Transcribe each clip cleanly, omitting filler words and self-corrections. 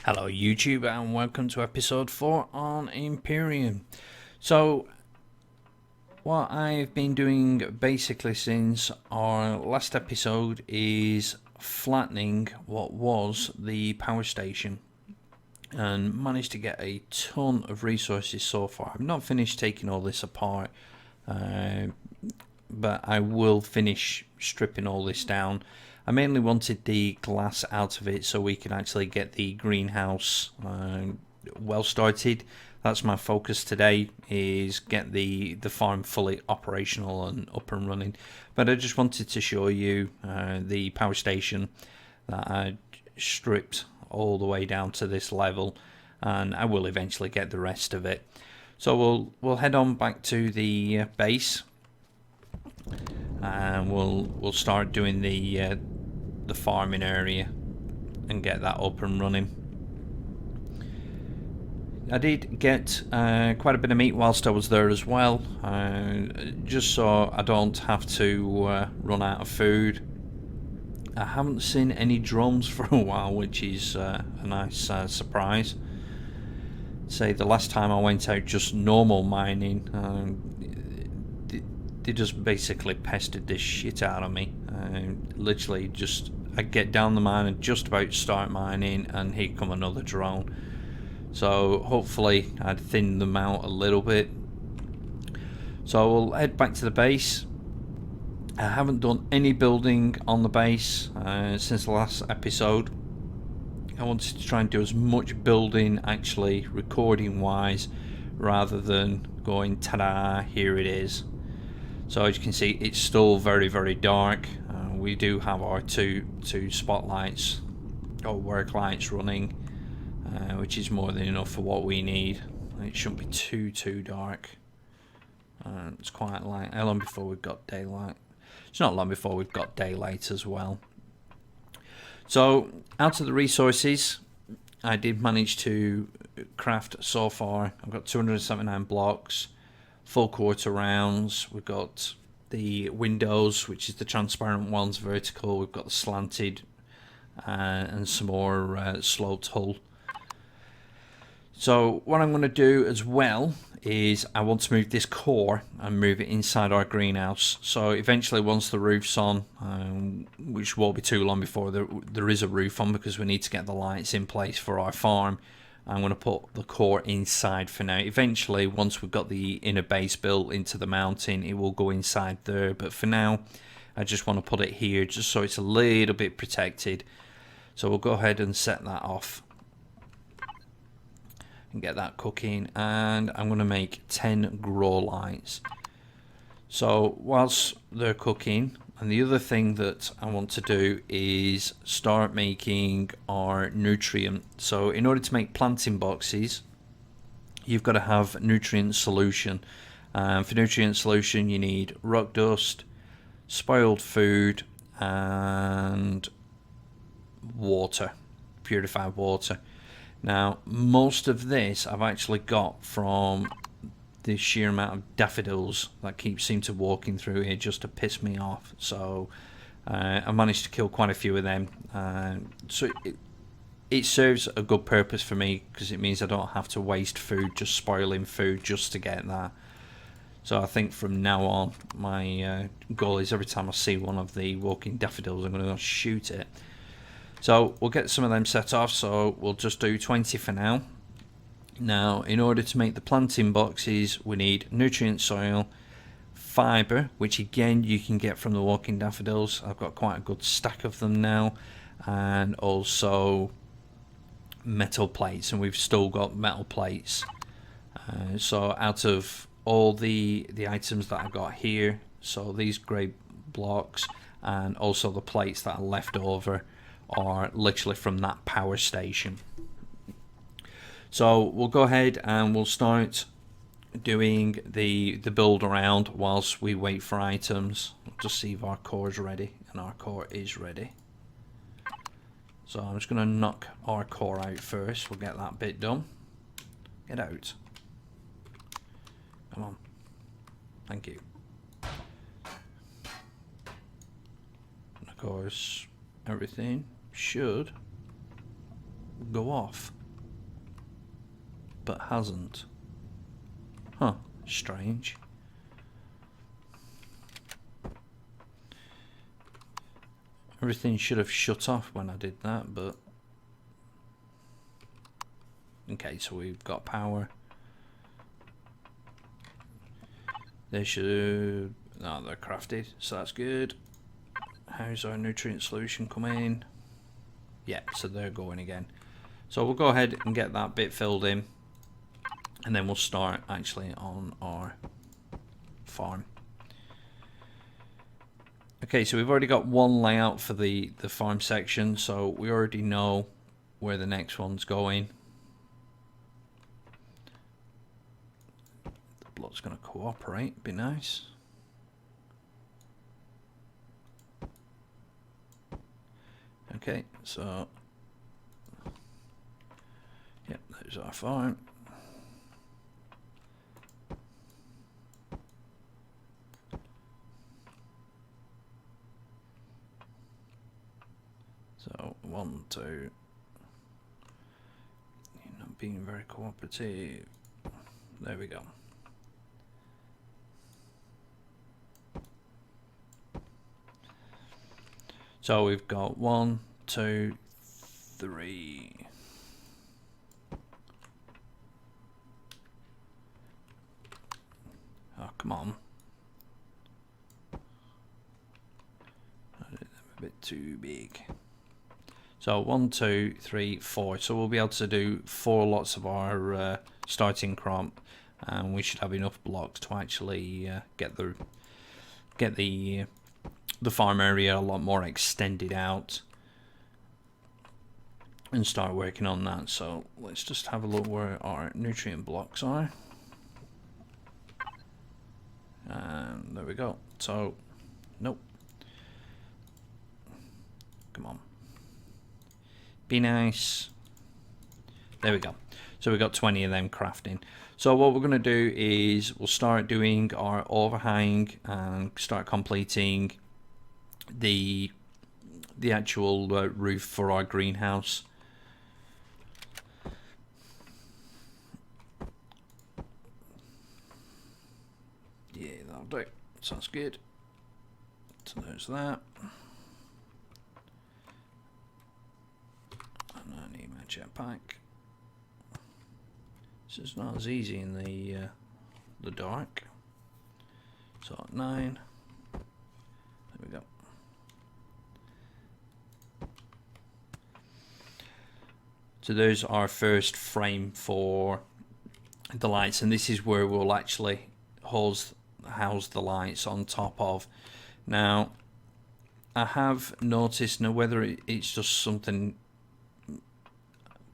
Hello YouTube and welcome to episode 4 on Empyrion. So what I've been doing basically since our last episode is flattening what was the power station and managed to get a ton of resources so far. I've not finished taking all this apart, but I will finish stripping all this down. I mainly wanted the glass out of it so we can actually get the greenhouse well started. That's my focus today, is get the farm fully operational and up and running. But I just wanted to show you the power station that I stripped all the way down to this level, and I will eventually get the rest of it. So we'll head on back to the base, and we'll start doing the farming area and get that up and running. I did get quite a bit of meat whilst I was there as well, just so I don't have to run out of food. I haven't seen any drones for a while, which is a nice surprise. Say the last time I went out just normal mining, they just basically pestered this shit out of me. Literally just I'd get down the mine and just about start mining and here come another drone. So hopefully I'd thin them out a little bit. So we'll head back to the base. I haven't done any building on the base since the last episode. I wanted to try and do as much building actually recording wise rather than going ta-da, here it is. So as you can see, it's still very dark. We do have our two spotlights or work lights running, which is more than enough for what we need. It shouldn't be too dark. It's quite light. How long before we've got daylight? It's not long before we've got daylight as well. So out of the resources, I did manage to craft so far. I've got 279 blocks, full quarter rounds. We've got the windows, which is the transparent ones, vertical. We've got the slanted and some more sloped hull. So what I'm going to do as well is I want to move this core and move it inside our greenhouse. So eventually, once the roof's on, which won't be too long before there is a roof on, because we need to get the lights in place for our farm, I'm going to put the core inside for now. Eventually, once we've got the inner base built into the mountain, it will go inside there. But for now, I just want to put it here just so it's a little bit protected. So we'll go ahead and set that off and get that cooking. And I'm going to make 10 grow lights. So whilst they're cooking, and the other thing that I want to do is start making our nutrient. So in order to make planting boxes, you've got to have nutrient solution. For nutrient solution, you need rock dust, spoiled food, and water, purified water. Now, most of this I've actually got from the sheer amount of daffodils that seem to walking through here just to piss me off. So I managed to kill quite a few of them. So it serves a good purpose for me, because it means I don't have to waste food just spoiling food just to get that. So I think from now on my goal is every time I see one of the walking daffodils, I'm going to go shoot it. So we'll get some of them set off. So we'll just do 20 for now. Now, in order to make the planting boxes, we need nutrient soil, fibre, which again you can get from the walking daffodils. I've got quite a good stack of them now, and also metal plates, and we've still got metal plates. So out of all the items that I got here, so these grey blocks and also the plates that are left over are literally from that power station. So we'll go ahead and we'll start doing the build around whilst we wait for items. We'll just see if our core is ready, and our core is ready. So I'm just going to knock our core out first. We'll get that bit done. Get out. Come on. Thank you. And of course, everything should go off, but hasn't. Huh, strange. Everything should have shut off when I did that, but okay, so we've got power. They should... no, they're crafted, so that's good. How's our nutrient solution coming? Yeah, so they're going again. So we'll go ahead and get that bit filled in, and then we'll start actually on our farm. Okay, so we've already got one layout for the farm section, so we already know where the next one's going. The block's going to cooperate, be nice. Okay, so yep, there's our farm. So 1, 2. You're not being very cooperative. There we go. So we've got 1, 2, 3. Oh, come on. I did them a bit too big. So 1, 2, 3, 4. So we'll be able to do 4 lots of our starting crop, and we should have enough blocks to actually get the farm area a lot more extended out and start working on that. So let's just have a look where our nutrient blocks are, and there we go. So nope, come on, be nice. There we go. So we got 20 of them crafting. So what we're going to do is we'll start doing our overhang and start completing the actual roof for our greenhouse. Yeah, that'll do. Sounds good. So there's that. And I need my jetpack. This is not as easy in the dark. So at 9. There we go. So there's our first frame for the lights, and this is where we'll actually house the lights on top of. Now, I have noticed, now whether it's just something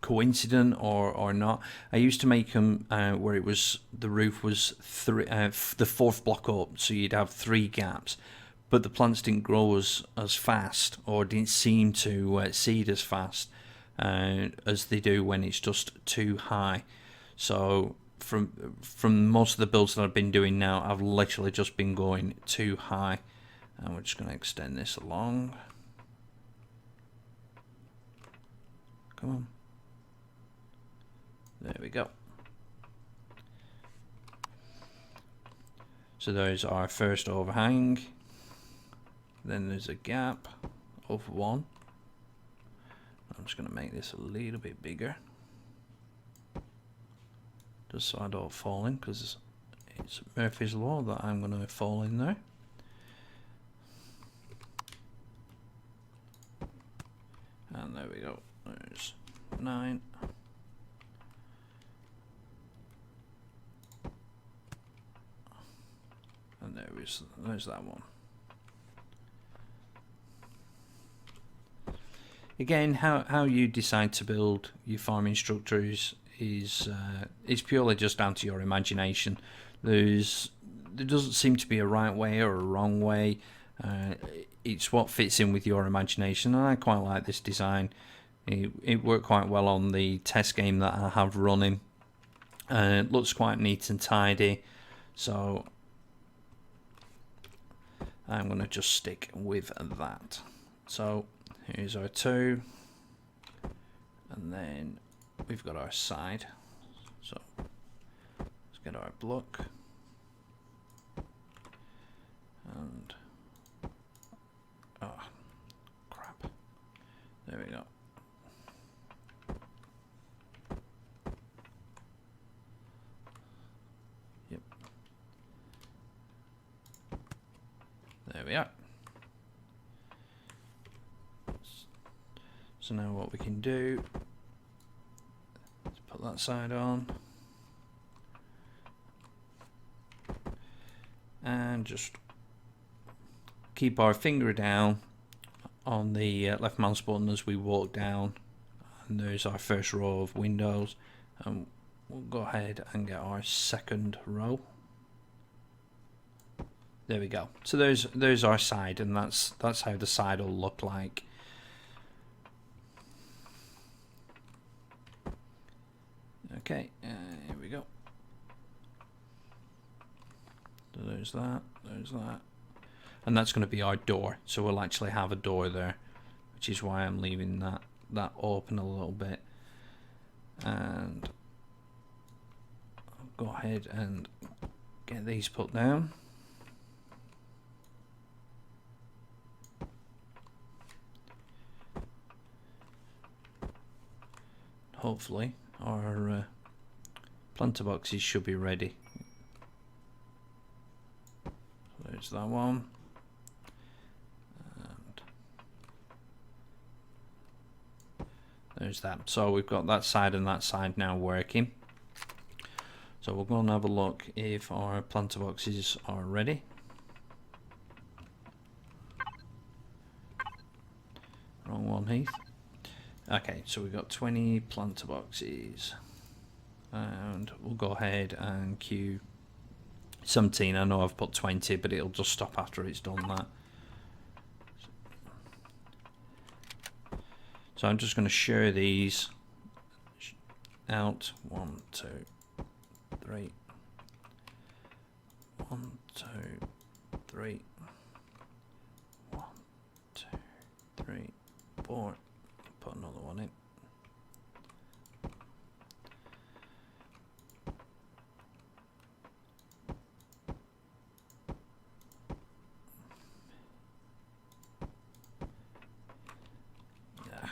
coincident or not, I used to make them where it was the roof was the 4th block up, so you'd have 3 gaps, but the plants didn't grow as fast, or didn't seem to seed as fast as they do when it's just too high. So from most of the builds that I've been doing now, I've literally just been going too high, and we're just going to extend this along. Come on. There we go. So there's our first overhang. Then there's a gap of 1. I'm just going to make this a little bit bigger, just so I don't fall in, because it's Murphy's Law that I'm going to fall in there. And there we go. There's 9. And there's that one. Again, how you decide to build your farming structures is purely just down to your imagination. There doesn't seem to be a right way or a wrong way. It's what fits in with your imagination, and I quite like this design. It worked quite well on the test game that I have running. It looks quite neat and tidy, so I'm going to just stick with that. So here's our 2, And then we've got our side. So let's get our block. And oh crap. There we go. Yep. There we are. So now what we can do is put that side on and just keep our finger down on the left mouse button as we walk down, and there's our first row of windows, and we'll go ahead and get our second row. There we go. So there's our side, and that's how the side will look like. Okay, here we go. So there's that, and that's going to be our door. So we'll actually have a door there, which is why I'm leaving that open a little bit. And I'll go ahead and get these put down. Hopefully our planter boxes should be ready. So there's that one. And there's that. So we've got that side and that side now working. So we'll go and have a look if our planter boxes are ready. Wrong one, Heath. Okay, so we've got 20 planter boxes, and we'll go ahead and queue 17. I know I've put 20, but it'll just stop after it's done that. So I'm just going to share these out. 1, 2, 3. 1, 2, 3. 1, 2, 3, 4. Put another one in. Yeah.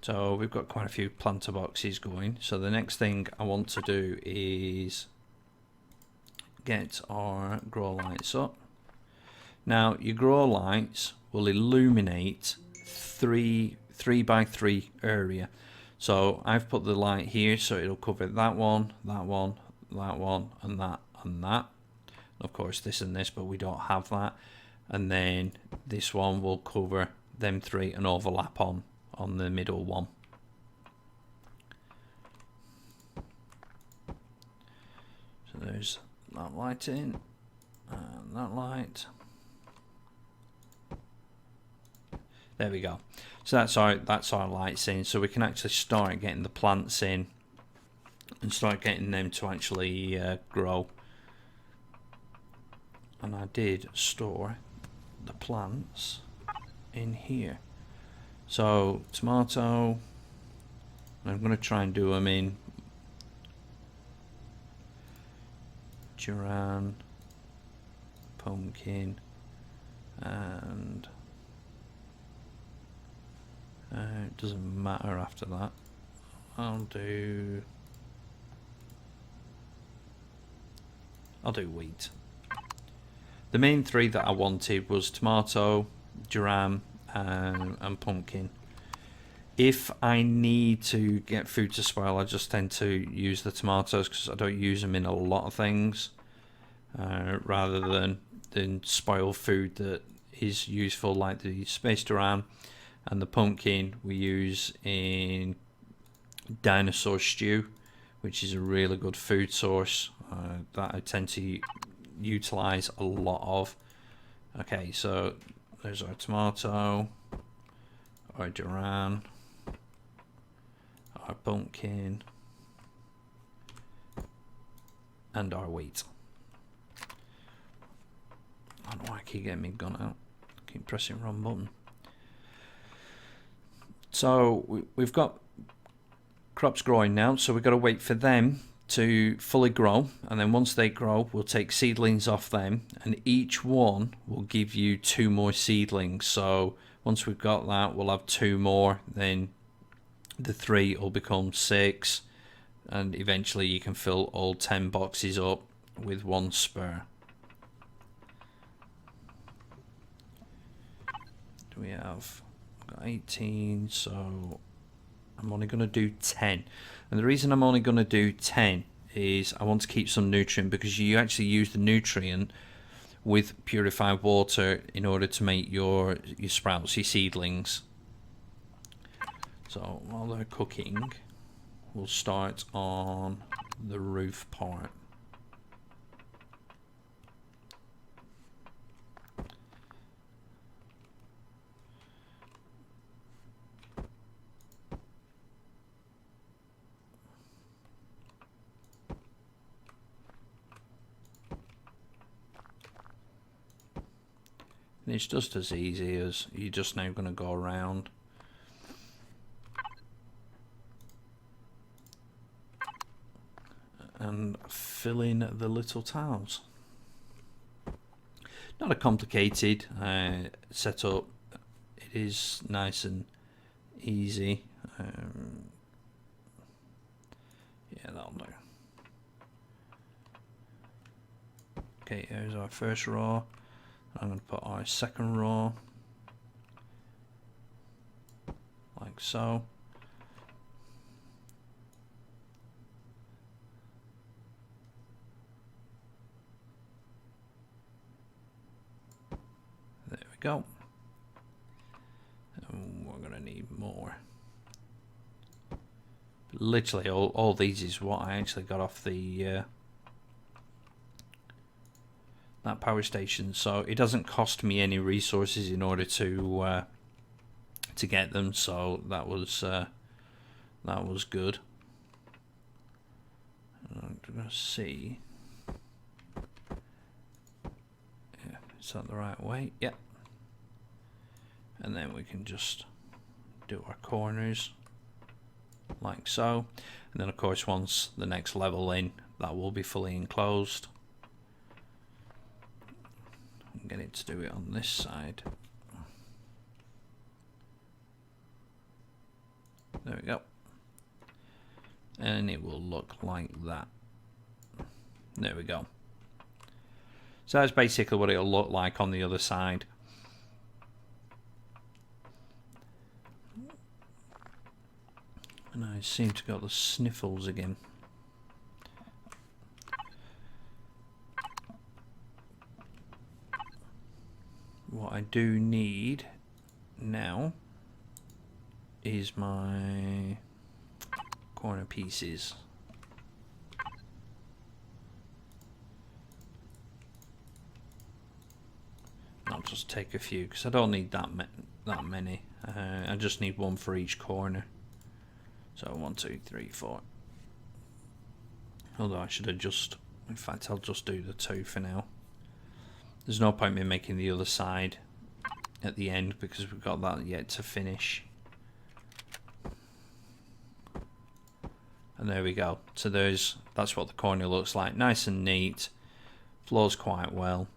So we've got quite a few planter boxes going. So the next thing I want to do is get our grow lights up. Now your grow lights will illuminate 3 by 3 area. So I've put the light here so it'll cover that one, that one, that one, and that and that. Of course this and this, but we don't have that. And then this one will cover them 3 and overlap on the middle one. So there's that light in, and that light. There we go. So that's our lights in. So we can actually start getting the plants in and start getting them to actually grow. And I did store the plants in here. So tomato. I'm going to try and do them in Duran, pumpkin, and it doesn't matter after that. I'll do wheat. The main 3 that I wanted was tomato, duran, and pumpkin. If I need to get food to spoil, I just tend to use the tomatoes because I don't use them in a lot of things, rather than spoil food that is useful, like the space duran and the pumpkin we use in dinosaur stew, which is a really good food source that I tend to utilize a lot of. Okay, so there's our tomato, our duran, our pumpkin, and our wheat. I don't know why I keep getting my gun out. I keep pressing the wrong button. So we've got crops growing now, so we've got to wait for them to fully grow, and then once they grow we'll take seedlings off them, and each one will give you 2 more seedlings. So once we've got that, we'll have 2 more, then the 3 will become 6, and eventually you can fill all 10 boxes up with 1 spur. Do we have 18? So I'm only going to do 10, and the reason I'm only going to do 10 is I want to keep some nutrient, because you actually use the nutrient with purified water in order to make your sprouts, your seedlings. So while they're cooking, we'll start on the roof part. And it's just as easy as you're just now going to go around and fill in the little tiles. Not a complicated setup. It is nice and easy. Yeah, that'll do. Okay, here's our first row. I'm going to put our second row like so. There we go. And we're going to need more. Literally all these is what I actually got off the that power station, so it doesn't cost me any resources in order to get them, so that was good. I'm gonna see. Yeah, is that the right way? Yep. And then we can just do our corners like so, and then of course once the next level in, that will be fully enclosed. Get it to do it on this side. There we go. And it will look like that. There we go. So that's basically what it'll look like on the other side. And I seem to got the sniffles again. What I do need now is my corner pieces. I'll just take a few because I don't need that many. I just need 1 for each corner. So 1, 2, 3, 4. Although I should have just, in fact, I'll just do the 2 for now. There's no point in me making the other side at the end because we've got that yet to finish. And there we go. So that's what the corner looks like. Nice and neat. Flows quite well.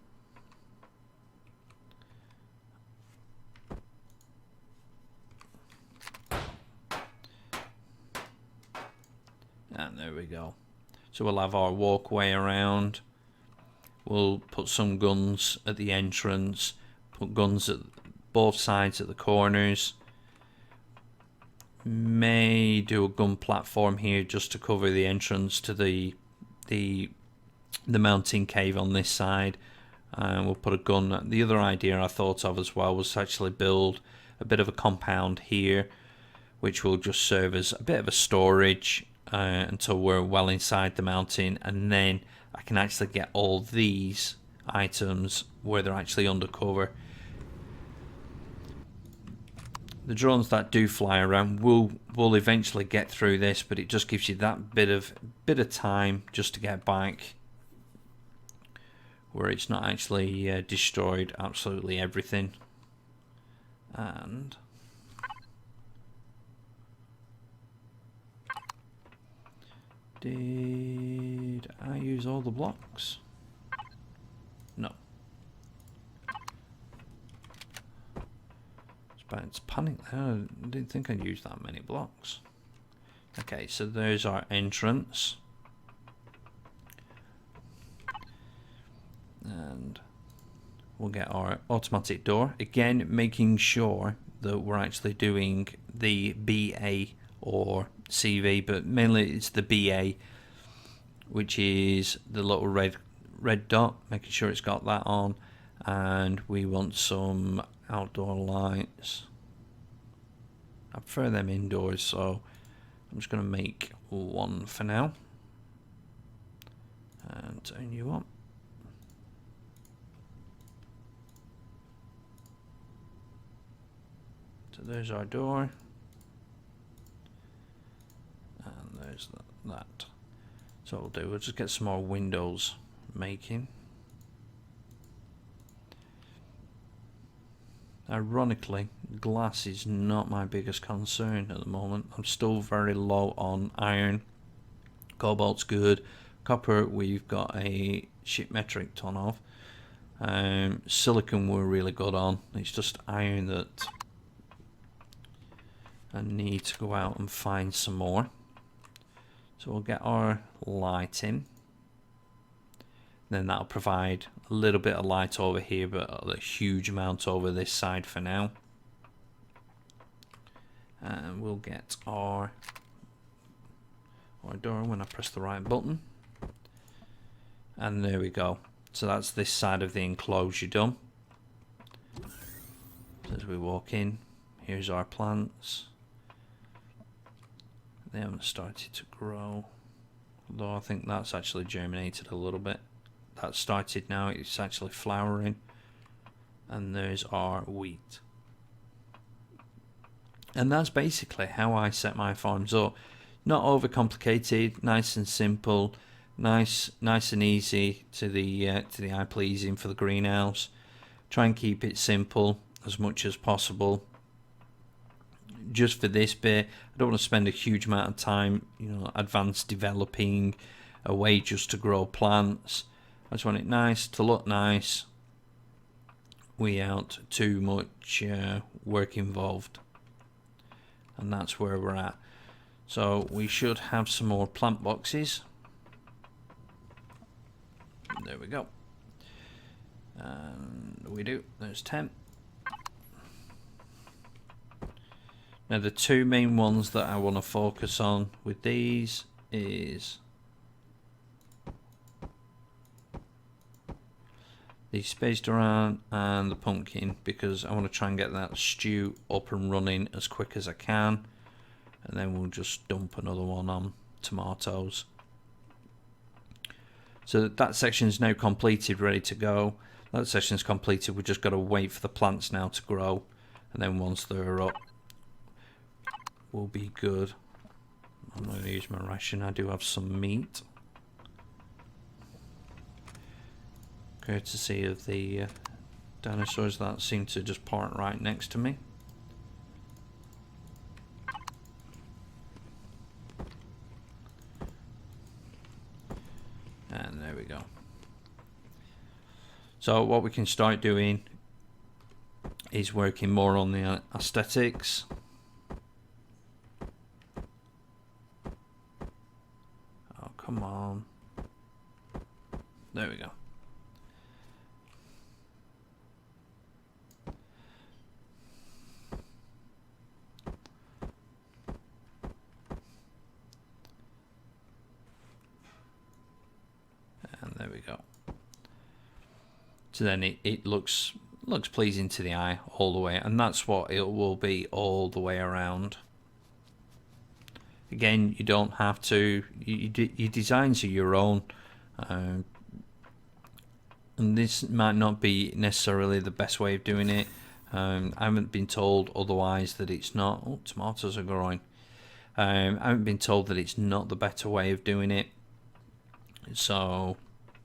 And there we go. So we'll have our walkway around. We'll put some guns at the entrance, put guns at both sides at the corners. May do a gun platform here just to cover the entrance to the mountain cave on this side. And we'll put a gun. The other idea I thought of as well was to actually build a bit of a compound here, which will just serve as a bit of a storage until we're well inside the mountain, and then I can actually get all these items where they're actually undercover. The drones that do fly around will eventually get through this, but it just gives you that bit of time just to get back where it's not actually destroyed absolutely everything. And did I use all the blocks? No. It's panic there. I didn't think I'd use that many blocks. Okay, so there's our entrance. And we'll get our automatic door. Again, making sure that we're actually doing the BA or CV, but mainly it's the BA, which is the little red dot, making sure it's got that on. And we want some outdoor lights. I prefer them indoors, so I'm just going to make one for now and turn you on. So there's our door, and there's that. So what we'll do, we'll just get some more windows making. Ironically, glass is not my biggest concern at the moment. I'm still very low on iron. Cobalt's good. Copper, we've got a shit metric ton of. Silicon we're really good on. It's just iron that I need to go out and find some more. So we'll get our light in. Then that'll provide a little bit of light over here, but a huge amount over this side for now. And we'll get our door when I press the right button. And there we go. So that's this side of the enclosure done. So as we walk in, here's our plants. They haven't started to grow, although I think that's actually germinated a little bit. That started now, it's actually flowering. And there's our wheat. And that's basically how I set my farms up. Not overcomplicated, nice and simple, nice and easy to the eye pleasing for the greenhouse. Try and keep it simple as much as possible. Just for this bit, I don't want to spend a huge amount of time, advanced developing a way just to grow plants. I just want it nice to look nice without too much work involved. And that's where we're at. So we should have some more plant boxes. There we go. And we do. There's 10. Now the two main ones that I want to focus on with these is the space Duran and the pumpkin, because I want to try and get that stew up and running as quick as I can, and then we'll just dump another one on tomatoes. So that section is now completed, ready to go. That section is completed, we've just got to wait for the plants now to grow, and then once they're up, we'll be good. I'm going to use my ration. I do have some meat, courtesy of the dinosaurs that seem to just park right next to me. And there we go. So what we can start doing is working more on the aesthetics. Oh, come on. There we go. There we go. So then it looks pleasing to the eye all the way, and that's what it will be all the way around. Again, you don't have to. Your designs are your own, and this might not be necessarily the best way of doing it. I haven't been told otherwise that it's not. Oh, tomatoes are growing. I haven't been told that it's not the better way of doing it. So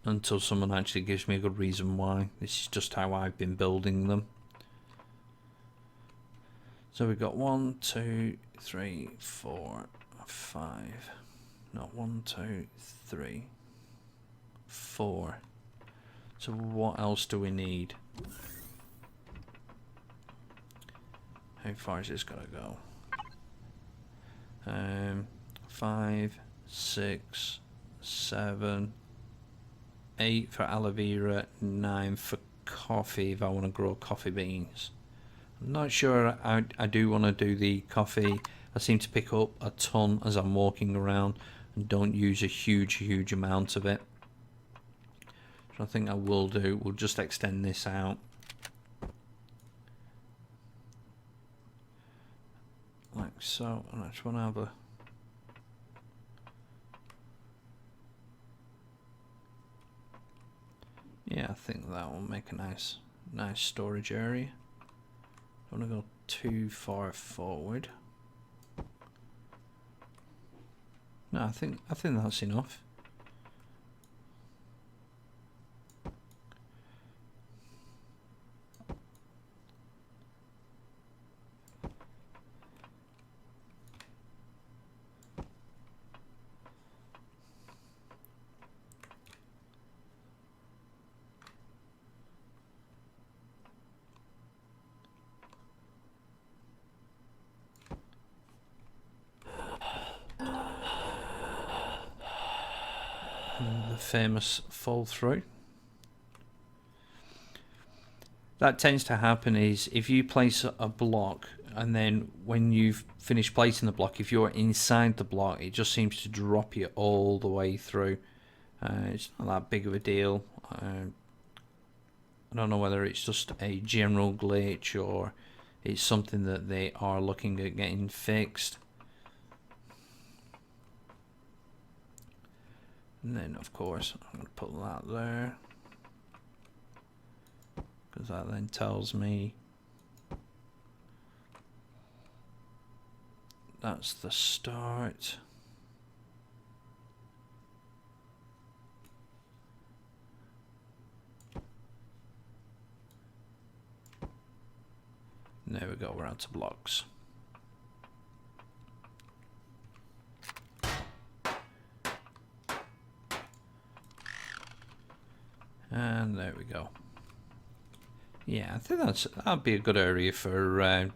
until someone actually gives me a good reason why. This is just how I've been building them. So we've got 1, 2, 3, 4, 5. Not 1, 2, 3, 4. So what else do we need? How far is this gonna go? 5, 6, 7, 8 for aloe vera, 9 for coffee if I want to grow coffee beans. I'm not sure I do want to do the coffee. I seem to pick up a ton as I'm walking around and don't use a huge amount of it. So I think I will do, we'll just extend this out. Like so, and I just want to have a... Yeah, I think that will make a nice storage area. Don't want to go too far forward. No, I think that's enough. The famous fall through. That tends to happen is if you place a block and then when you've finished placing the block, if you're inside the block, it just seems to drop you all the way through. It's not that big of a deal. I don't know whether it's just a general glitch or it's something that they are looking at getting fixed. And then of course I'm going to put that there, because that then tells me that's the start. And there we go, we're out to blocks. And there we go. Yeah, I think that'd be a good area for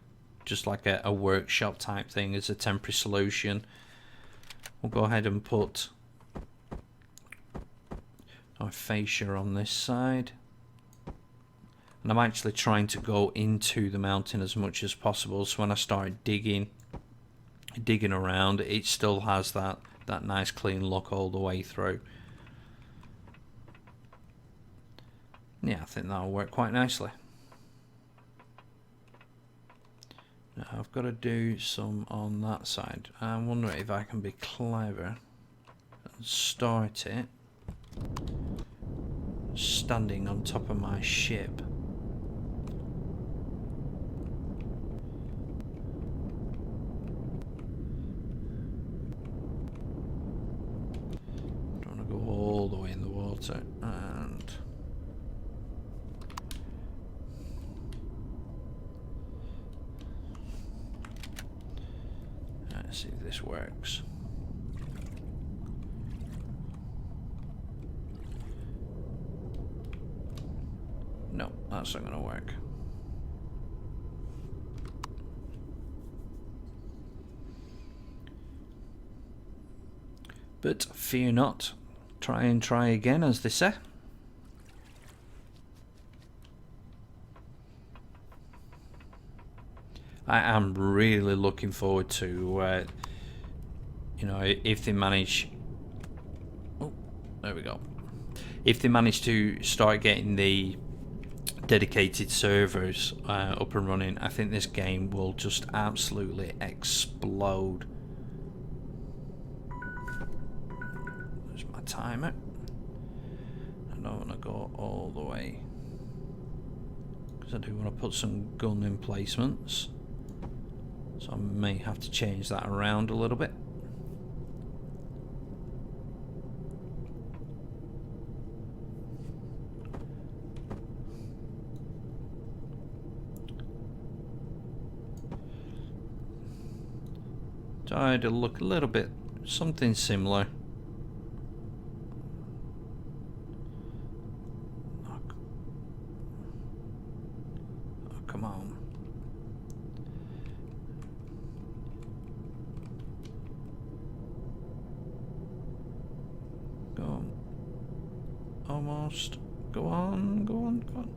just like a workshop type thing as a temporary solution. We'll go ahead and put our fascia on this side. And I'm actually trying to go into the mountain as much as possible, so when I start digging around, it still has that nice clean look all the way through. Yeah, I think that'll work quite nicely. Now I've got to do some on that side. I wonder if I can be clever and start it standing on top of my ship. Don't want to go all the way in the water, and let's see if this works. No, that's not going to work. But fear not, try and try again, as they say. I am really looking forward to, you know, if they manage. Oh, there we go. If they manage to start getting the dedicated servers up and running, I think this game will just absolutely explode. There's my timer. I don't want to go all the way, because I do want to put some gun emplacements. So I may have to change that around a little bit. try to look a little bit something similar. Oh, come on. Go on. Almost. Go on, go on, go on.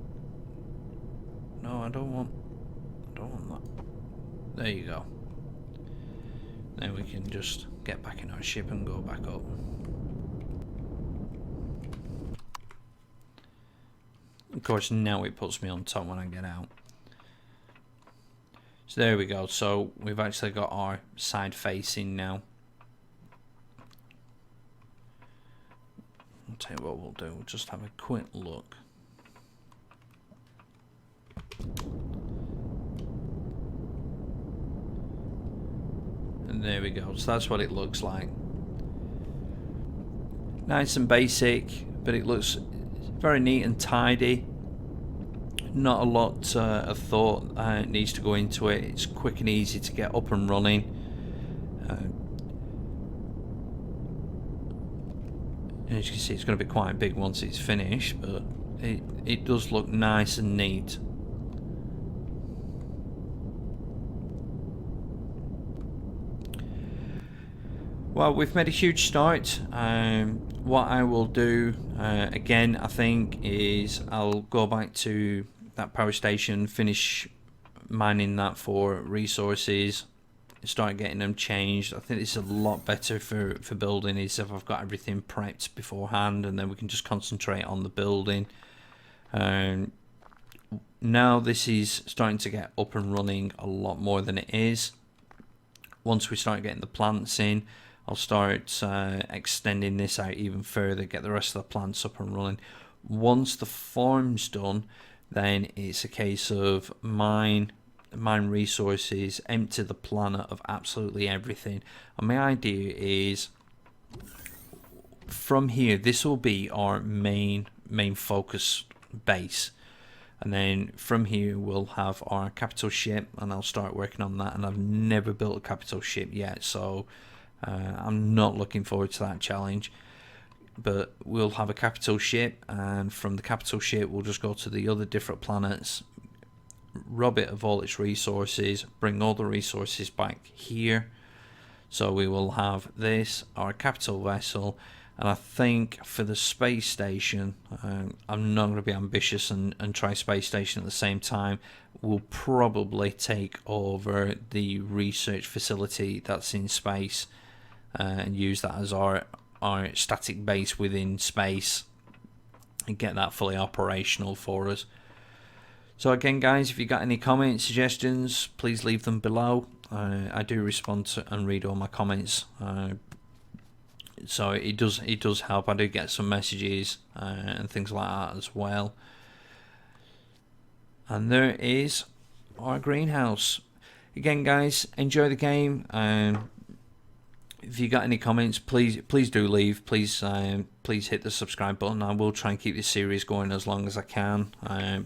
No, I don't want that. There you go. Then we can just get back in our ship and go back up. Of course, now it puts me on top when I get out. So there we go. So we've actually got our side facing now. I'll tell you what we'll do. We'll just have a quick look. And there we go. So that's what it looks like. Nice and basic, but it looks very neat and tidy. Not a lot of thought needs to go into it. It's quick and easy to get up and running. As you can see, it's going to be quite big once it's finished, but it does look nice and neat. Well, we've made a huge start. What I will do again, I think, is I'll go back to that power station, finish mining that for resources, start getting them changed. I think it's a lot better for building is if I've got everything prepped beforehand, and then we can just concentrate on the building. Now this is starting to get up and running a lot more than it is. Once we start getting the plants in, I'll start extending this out even further, get the rest of the plants up and running. Once the farm's done, then it's a case of mine resources, empty the planet of absolutely everything. And my idea is, from here, this will be our main focus base. And then from here we'll have our capital ship, and I'll start working on that. And I've never built a capital ship yet, so I'm not looking forward to that challenge. But we'll have a capital ship, and from the capital ship we'll just go to the other different planets, rob it of all its resources, bring all the resources back here. So we will have this, our capital vessel. And I think for the space station, I'm not going to be ambitious and try space station at the same time. We'll probably take over the research facility that's in space and use that as our static base within space and get that fully operational for us. So again, guys, if you got any comments, suggestions, please leave them below. I do respond to and read all my comments. So it does help. I do get some messages and things like that as well. And there is our greenhouse. Again, guys, enjoy the game. If you got any comments, please do leave. Please hit the subscribe button. I will try and keep this series going as long as I can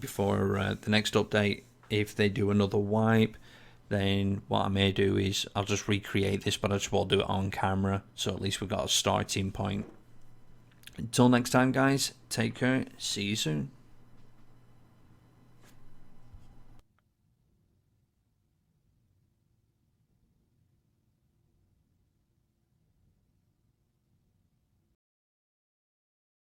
before the next update. If they do another wipe, then what I may do is I'll just recreate this, but I just won't do it on camera, so at least we've got a starting point. Until next time, guys, take care, see you soon.